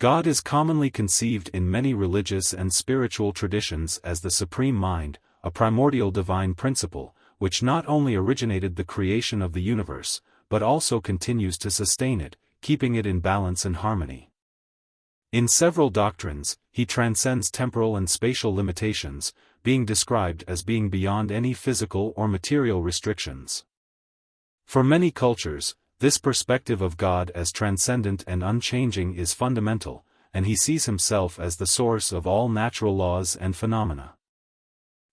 God is commonly conceived in many religious and spiritual traditions as the supreme mind, a primordial divine principle, which not only originated the creation of the universe, but also continues to sustain it, keeping it in balance and harmony. In several doctrines, he transcends temporal and spatial limitations, being described as being beyond any physical or material restrictions. For many cultures, this perspective of God as transcendent and unchanging is fundamental, and he sees himself as the source of all natural laws and phenomena.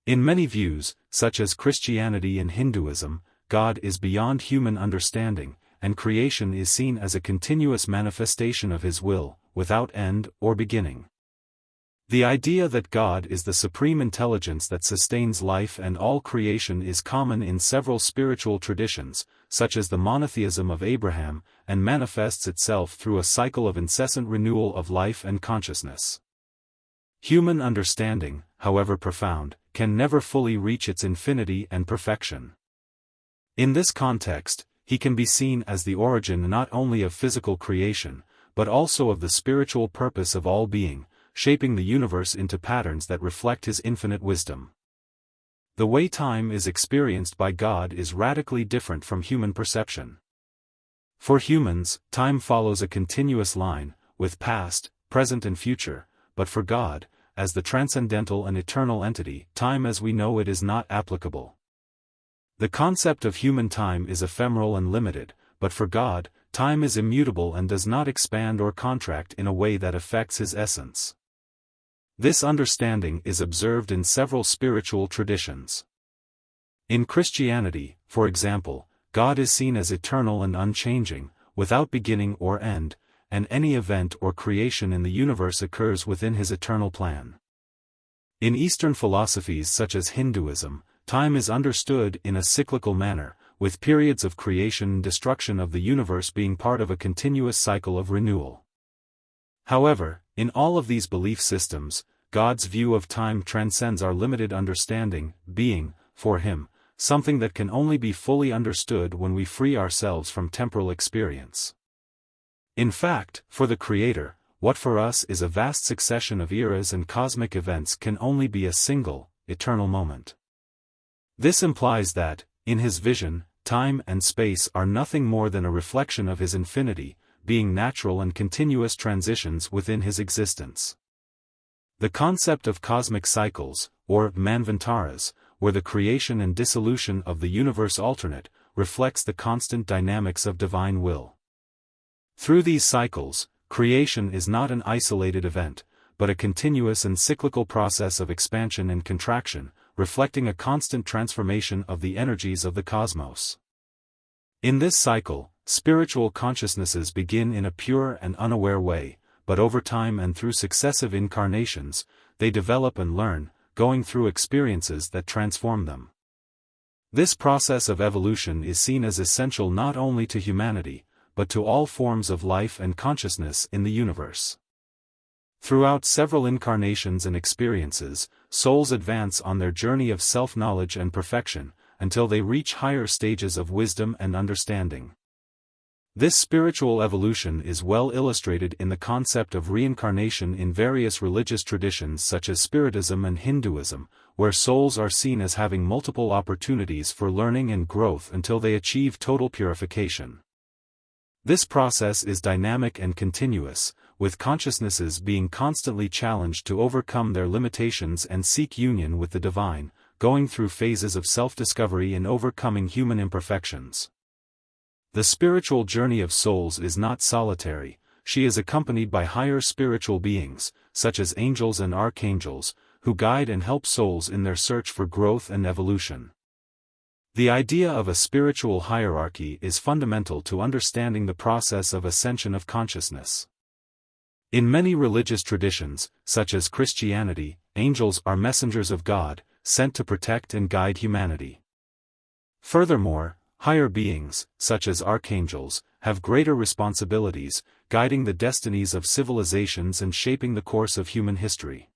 In many views, such as Christianity and Hinduism, God is beyond human understanding, and creation is seen as a continuous manifestation of his will, without end or beginning. The idea that God is the supreme intelligence that sustains life and all creation is common in several spiritual traditions, such as the monotheism of Abraham, and manifests itself through a cycle of incessant renewal of life and consciousness. Human understanding, however profound, can never fully reach its infinity and perfection. In this context, he can be seen as the origin not only of physical creation, but also of the spiritual purpose of all being, shaping the universe into patterns that reflect his infinite wisdom. The way time is experienced by God is radically different from human perception. For humans, time follows a continuous line, with past, present and future, but for God, as the transcendental and eternal entity, time as we know it is not applicable. The concept of human time is ephemeral and limited, but for God, time is immutable and does not expand or contract in a way that affects his essence. This understanding is observed in several spiritual traditions. In Christianity, for example, God is seen as eternal and unchanging, without beginning or end, and any event or creation in the universe occurs within his eternal plan. In Eastern philosophies such as Hinduism, time is understood in a cyclical manner, with periods of creation and destruction of the universe being part of a continuous cycle of renewal. However, in all of these belief systems, God's view of time transcends our limited understanding, being, for him, something that can only be fully understood when we free ourselves from temporal experience. In fact, for the Creator, what for us is a vast succession of eras and cosmic events can only be a single, eternal moment. This implies that, in his vision, time and space are nothing more than a reflection of his infinity, being natural and continuous transitions within his existence. The concept of cosmic cycles, or manvantaras, where the creation and dissolution of the universe alternate, reflects the constant dynamics of divine will. Through these cycles, creation is not an isolated event, but a continuous and cyclical process of expansion and contraction, reflecting a constant transformation of the energies of the cosmos. In this cycle, spiritual consciousnesses begin in a pure and unaware way, but over time and through successive incarnations, they develop and learn, going through experiences that transform them. This process of evolution is seen as essential not only to humanity, but to all forms of life and consciousness in the universe. Throughout several incarnations and experiences, souls advance on their journey of self-knowledge and perfection, until they reach higher stages of wisdom and understanding. This spiritual evolution is well illustrated in the concept of reincarnation in various religious traditions such as Spiritism and Hinduism, where souls are seen as having multiple opportunities for learning and growth until they achieve total purification. This process is dynamic and continuous, with consciousnesses being constantly challenged to overcome their limitations and seek union with the divine, going through phases of self-discovery and overcoming human imperfections. The spiritual journey of souls is not solitary, she is accompanied by higher spiritual beings, such as angels and archangels, who guide and help souls in their search for growth and evolution. The idea of a spiritual hierarchy is fundamental to understanding the process of ascension of consciousness. In many religious traditions, such as Christianity, angels are messengers of God, sent to protect and guide humanity. Furthermore, higher beings, such as archangels, have greater responsibilities, guiding the destinies of civilizations and shaping the course of human history.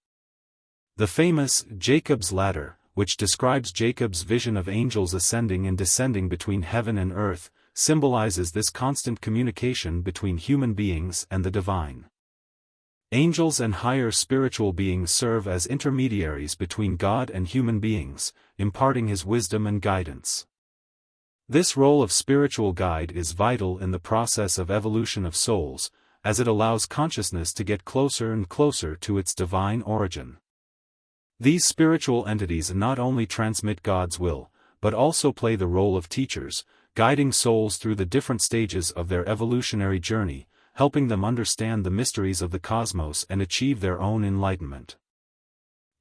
The famous Jacob's Ladder, which describes Jacob's vision of angels ascending and descending between heaven and earth, symbolizes this constant communication between human beings and the divine. Angels and higher spiritual beings serve as intermediaries between God and human beings, imparting His wisdom and guidance. This role of spiritual guide is vital in the process of evolution of souls, as it allows consciousness to get closer and closer to its divine origin. These spiritual entities not only transmit God's will, but also play the role of teachers, guiding souls through the different stages of their evolutionary journey, helping them understand the mysteries of the cosmos and achieve their own enlightenment.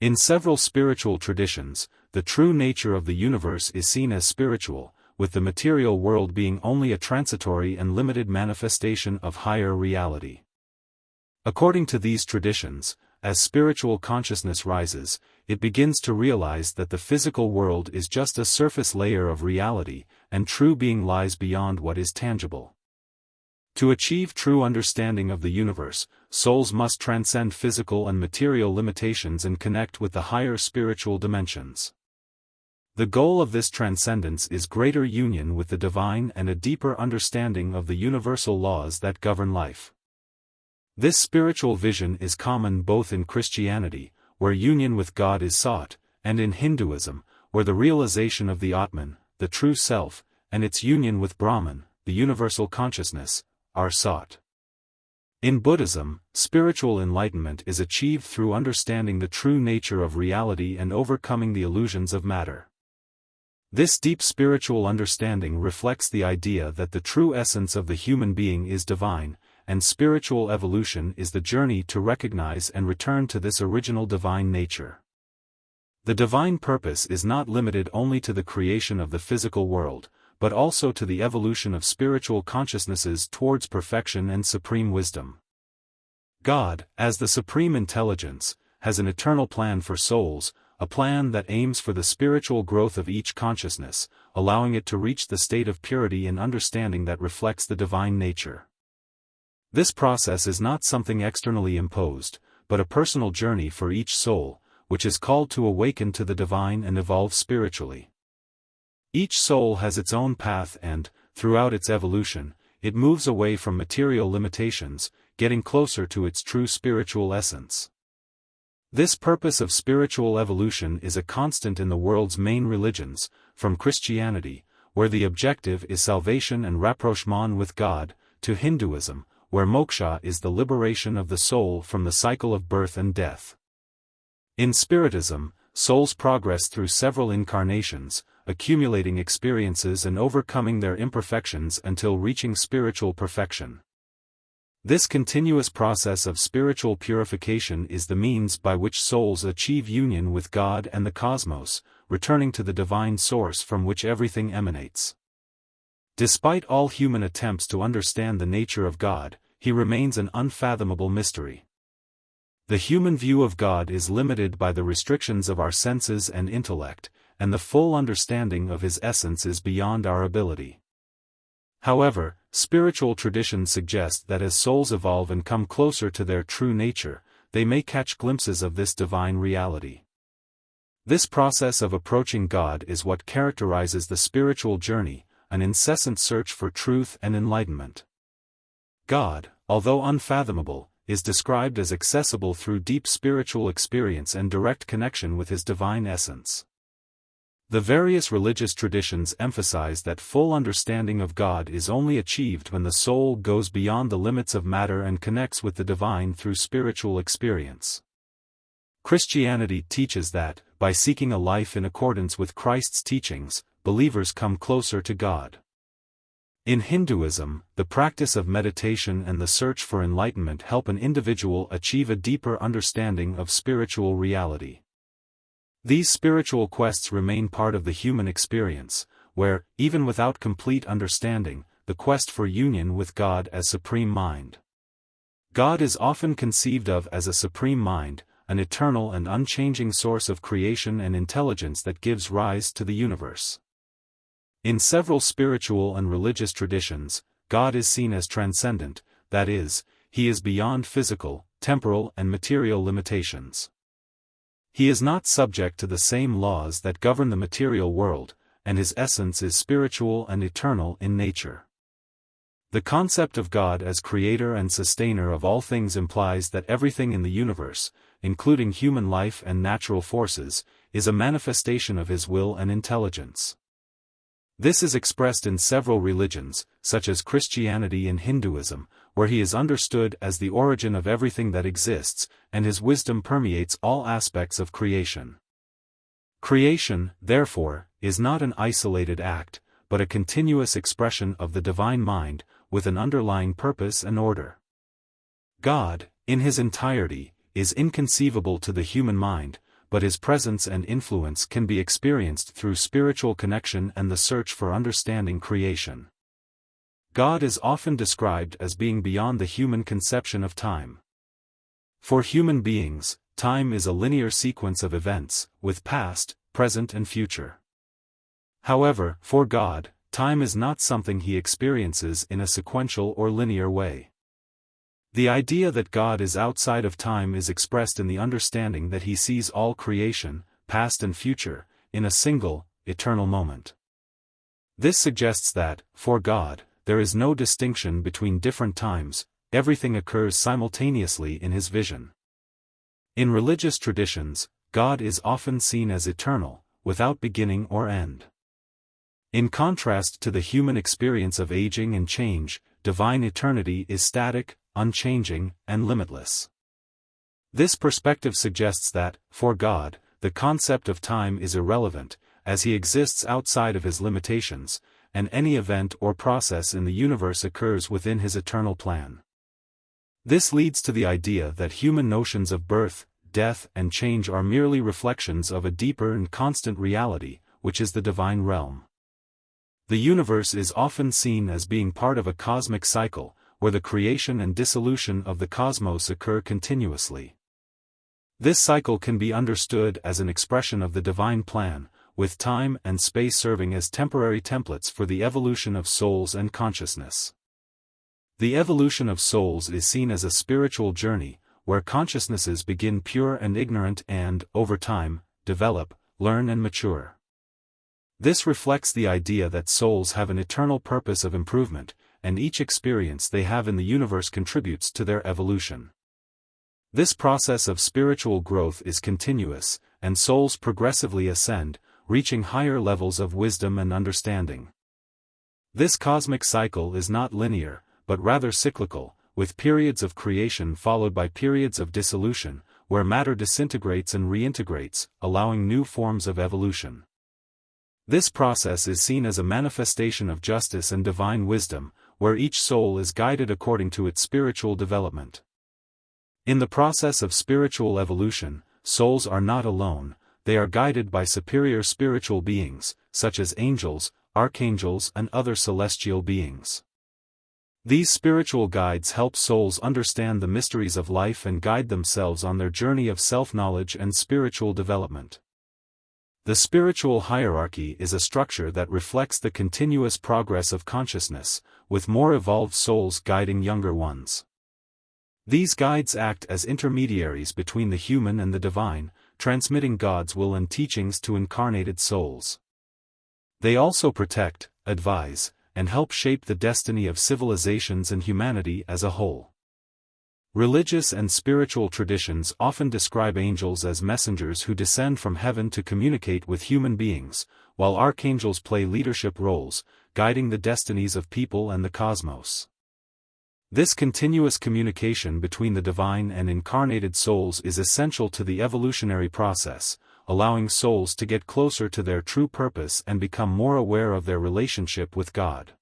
In several spiritual traditions, the true nature of the universe is seen as spiritual, with the material world being only a transitory and limited manifestation of higher reality. According to these traditions, as spiritual consciousness rises, it begins to realize that the physical world is just a surface layer of reality, and true being lies beyond what is tangible. To achieve true understanding of the universe, souls must transcend physical and material limitations and connect with the higher spiritual dimensions. The goal of this transcendence is greater union with the divine and a deeper understanding of the universal laws that govern life. This spiritual vision is common both in Christianity, where union with God is sought, and in Hinduism, where the realization of the Atman, the true self, and its union with Brahman, the universal consciousness, are sought. In Buddhism, spiritual enlightenment is achieved through understanding the true nature of reality and overcoming the illusions of matter. This deep spiritual understanding reflects the idea that the true essence of the human being is divine, and spiritual evolution is the journey to recognize and return to this original divine nature. The divine purpose is not limited only to the creation of the physical world, but also to the evolution of spiritual consciousnesses towards perfection and supreme wisdom. God, as the supreme intelligence, has an eternal plan for souls, a plan that aims for the spiritual growth of each consciousness, allowing it to reach the state of purity and understanding that reflects the divine nature. This process is not something externally imposed, but a personal journey for each soul, which is called to awaken to the divine and evolve spiritually. Each soul has its own path and, throughout its evolution, it moves away from material limitations, getting closer to its true spiritual essence. This purpose of spiritual evolution is a constant in the world's main religions, from Christianity, where the objective is salvation and rapprochement with God, to Hinduism, where moksha is the liberation of the soul from the cycle of birth and death. In Spiritism, souls progress through several incarnations, accumulating experiences and overcoming their imperfections until reaching spiritual perfection. This continuous process of spiritual purification is the means by which souls achieve union with God and the cosmos, returning to the divine source from which everything emanates. Despite all human attempts to understand the nature of God, He remains an unfathomable mystery. The human view of God is limited by the restrictions of our senses and intellect, and the full understanding of His essence is beyond our ability. However, spiritual traditions suggest that as souls evolve and come closer to their true nature, they may catch glimpses of this divine reality. This process of approaching God is what characterizes the spiritual journey, an incessant search for truth and enlightenment. God, although unfathomable, is described as accessible through deep spiritual experience and direct connection with His divine essence. The various religious traditions emphasize that full understanding of God is only achieved when the soul goes beyond the limits of matter and connects with the divine through spiritual experience. Christianity teaches that, by seeking a life in accordance with Christ's teachings, believers come closer to God. In Hinduism, the practice of meditation and the search for enlightenment help an individual achieve a deeper understanding of spiritual reality. These spiritual quests remain part of the human experience, where, even without complete understanding, the quest for union with God as Supreme Mind. God is often conceived of as a Supreme Mind, an eternal and unchanging source of creation and intelligence that gives rise to the universe. In several spiritual and religious traditions, God is seen as transcendent, that is, He is beyond physical, temporal and material limitations. He is not subject to the same laws that govern the material world, and His essence is spiritual and eternal in nature. The concept of God as creator and sustainer of all things implies that everything in the universe, including human life and natural forces, is a manifestation of his will and intelligence. This is expressed in several religions, such as Christianity and Hinduism, where he is understood as the origin of everything that exists, and his wisdom permeates all aspects of creation. Creation, therefore, is not an isolated act, but a continuous expression of the divine mind, with an underlying purpose and order. God, in his entirety, is inconceivable to the human mind, but his presence and influence can be experienced through spiritual connection and the search for understanding creation. God is often described as being beyond the human conception of time. For human beings, time is a linear sequence of events, with past, present and future. However, for God, time is not something he experiences in a sequential or linear way. The idea that God is outside of time is expressed in the understanding that he sees all creation, past and future, in a single, eternal moment. This suggests that, for God, there is no distinction between different times, everything occurs simultaneously in his vision. In religious traditions, God is often seen as eternal, without beginning or end. In contrast to the human experience of aging and change, divine eternity is static, unchanging, and limitless. This perspective suggests that, for God, the concept of time is irrelevant, as he exists outside of his limitations, and any event or process in the universe occurs within his eternal plan. This leads to the idea that human notions of birth, death, and change are merely reflections of a deeper and constant reality, which is the divine realm. The universe is often seen as being part of a cosmic cycle, where the creation and dissolution of the cosmos occur continuously. This cycle can be understood as an expression of the divine plan, with time and space serving as temporary templates for the evolution of souls and consciousness. The evolution of souls is seen as a spiritual journey, where consciousnesses begin pure and ignorant and, over time, develop, learn and mature. This reflects the idea that souls have an eternal purpose of improvement, and each experience they have in the universe contributes to their evolution. This process of spiritual growth is continuous, and souls progressively ascend, reaching higher levels of wisdom and understanding. This cosmic cycle is not linear, but rather cyclical, with periods of creation followed by periods of dissolution, where matter disintegrates and reintegrates, allowing new forms of evolution. This process is seen as a manifestation of justice and divine wisdom, where each soul is guided according to its spiritual development. In the process of spiritual evolution, souls are not alone, they are guided by superior spiritual beings, such as angels, archangels and other celestial beings. These spiritual guides help souls understand the mysteries of life and guide themselves on their journey of self-knowledge and spiritual development. The spiritual hierarchy is a structure that reflects the continuous progress of consciousness, with more evolved souls guiding younger ones. These guides act as intermediaries between the human and the divine, transmitting God's will and teachings to incarnated souls. They also protect, advise, and help shape the destiny of civilizations and humanity as a whole. Religious and spiritual traditions often describe angels as messengers who descend from heaven to communicate with human beings, while archangels play leadership roles, guiding the destinies of people and the cosmos. This continuous communication between the divine and incarnated souls is essential to the evolutionary process, allowing souls to get closer to their true purpose and become more aware of their relationship with God.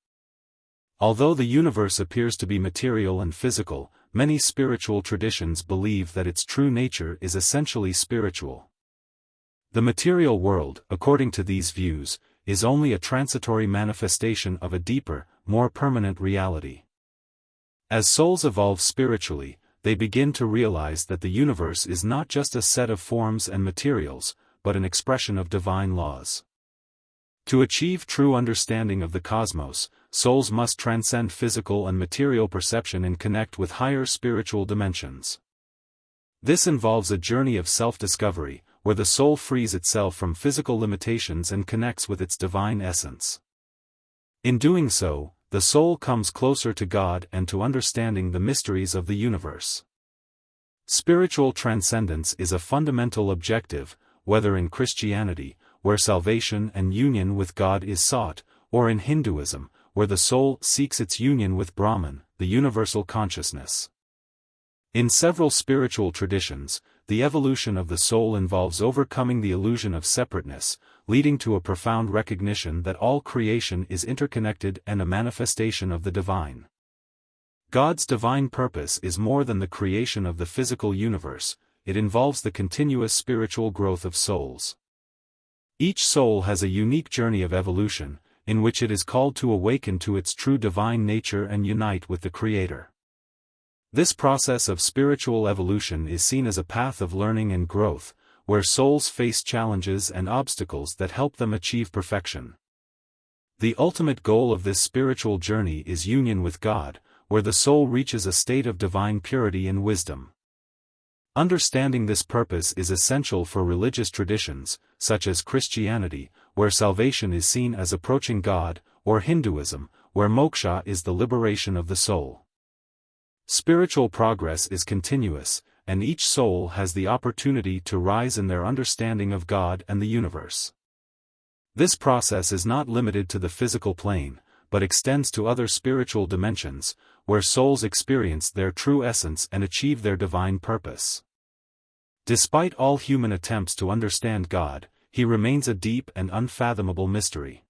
Although the universe appears to be material and physical, many spiritual traditions believe that its true nature is essentially spiritual. The material world, according to these views, is only a transitory manifestation of a deeper, more permanent reality. As souls evolve spiritually, they begin to realize that the universe is not just a set of forms and materials, but an expression of divine laws. To achieve true understanding of the cosmos, souls must transcend physical and material perception and connect with higher spiritual dimensions. This involves a journey of self-discovery, where the soul frees itself from physical limitations and connects with its divine essence. In doing so, the soul comes closer to God and to understanding the mysteries of the universe. Spiritual transcendence is a fundamental objective, whether in Christianity, where salvation and union with God is sought, or in Hinduism, where the soul seeks its union with Brahman, the universal consciousness. In several spiritual traditions, the evolution of the soul involves overcoming the illusion of separateness, leading to a profound recognition that all creation is interconnected and a manifestation of the divine. God's divine purpose is more than the creation of the physical universe, it involves the continuous spiritual growth of souls. Each soul has a unique journey of evolution, in which it is called to awaken to its true divine nature and unite with the Creator. This process of spiritual evolution is seen as a path of learning and growth, where souls face challenges and obstacles that help them achieve perfection. The ultimate goal of this spiritual journey is union with God, where the soul reaches a state of divine purity and wisdom. Understanding this purpose is essential for religious traditions, such as Christianity, where salvation is seen as approaching God, or Hinduism, where moksha is the liberation of the soul. Spiritual progress is continuous, and each soul has the opportunity to rise in their understanding of God and the universe. This process is not limited to the physical plane, but extends to other spiritual dimensions, where souls experience their true essence and achieve their divine purpose. Despite all human attempts to understand God, He remains a deep and unfathomable mystery.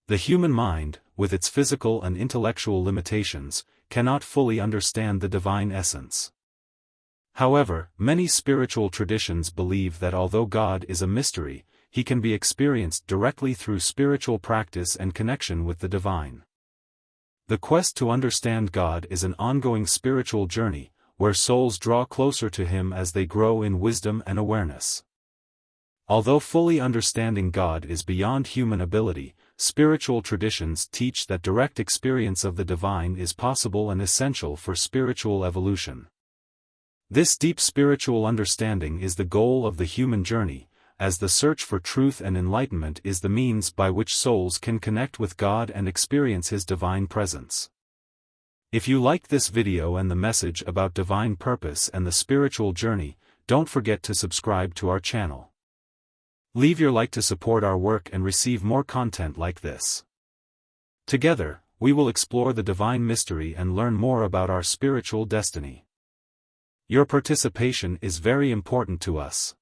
The human mind, with its physical and intellectual limitations, cannot fully understand the divine essence. However, many spiritual traditions believe that although God is a mystery, He can be experienced directly through spiritual practice and connection with the divine. The quest to understand God is an ongoing spiritual journey, where souls draw closer to Him as they grow in wisdom and awareness. Although fully understanding God is beyond human ability, spiritual traditions teach that direct experience of the divine is possible and essential for spiritual evolution. This deep spiritual understanding is the goal of the human journey, as the search for truth and enlightenment is the means by which souls can connect with God and experience His divine presence. If you liked this video and the message about divine purpose and the spiritual journey, don't forget to subscribe to our channel. Leave your like to support our work and receive more content like this. Together, we will explore the divine mystery and learn more about our spiritual destiny. Your participation is very important to us.